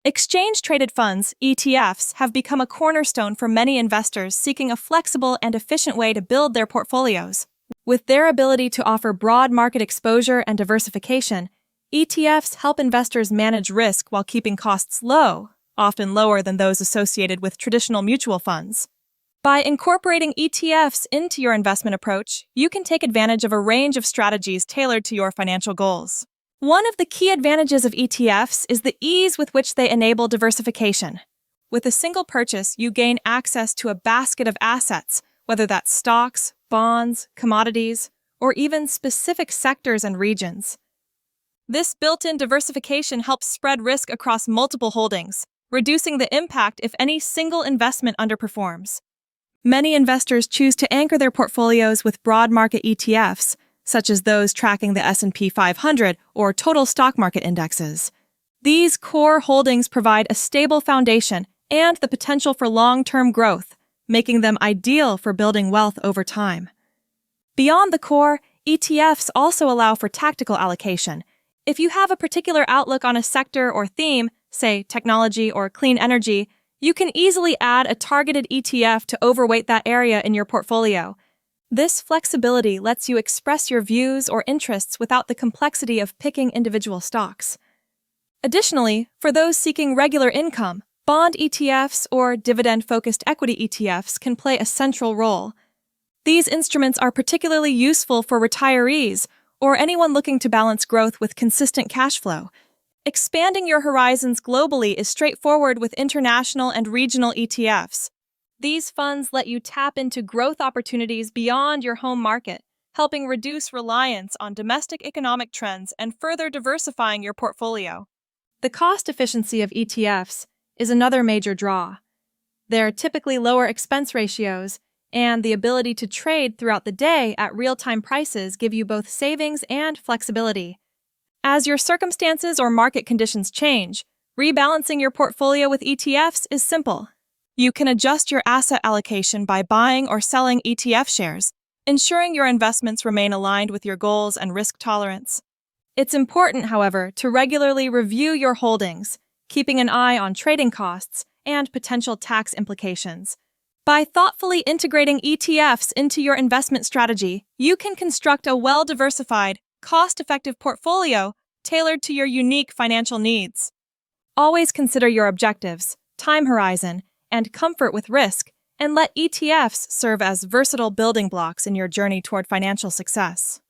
Exchange-traded funds, ETFs, have become a cornerstone for many investors seeking a flexible and efficient way to build their portfolios. With their ability to offer broad market exposure and diversification, ETFs help investors manage risk while keeping costs low, often lower than those associated with traditional mutual funds. By incorporating ETFs into your investment approach, you can take advantage of a range of strategies tailored to your financial goals. One of the key advantages of ETFs is the ease with which they enable diversification. With a single purchase, you gain access to a basket of assets, whether that's stocks, bonds, commodities, or even specific sectors and regions. This built-in diversification helps spread risk across multiple holdings, reducing the impact if any single investment underperforms. Many investors choose to anchor their portfolios with broad market ETFs, such as those tracking the S&P 500 or total stock market indexes. These core holdings provide a stable foundation and the potential for long-term growth, making them ideal for building wealth over time. Beyond the core, ETFs also allow for tactical allocation. If you have a particular outlook on a sector or theme, say technology or clean energy, you can easily add a targeted ETF to overweight that area in your portfolio. This flexibility lets you express your views or interests without the complexity of picking individual stocks. Additionally, for those seeking regular income, bond ETFs or dividend-focused equity ETFs can play a central role. These instruments are particularly useful for retirees or anyone looking to balance growth with consistent cash flow. Expanding your horizons globally is straightforward with international and regional ETFs. These funds let you tap into growth opportunities beyond your home market, helping reduce reliance on domestic economic trends and further diversifying your portfolio. The cost efficiency of ETFs is another major draw. Their typically lower expense ratios and the ability to trade throughout the day at real-time prices give you both savings and flexibility. As your circumstances or market conditions change, rebalancing your portfolio with ETFs is simple. You can adjust your asset allocation by buying or selling ETF shares, ensuring your investments remain aligned with your goals and risk tolerance. It's important, however, to regularly review your holdings, keeping an eye on trading costs and potential tax implications. By thoughtfully integrating ETFs into your investment strategy, you can construct a well-diversified, cost-effective portfolio tailored to your unique financial needs. Always consider your objectives, time horizon, and comfort with risk, and let ETFs serve as versatile building blocks in your journey toward financial success.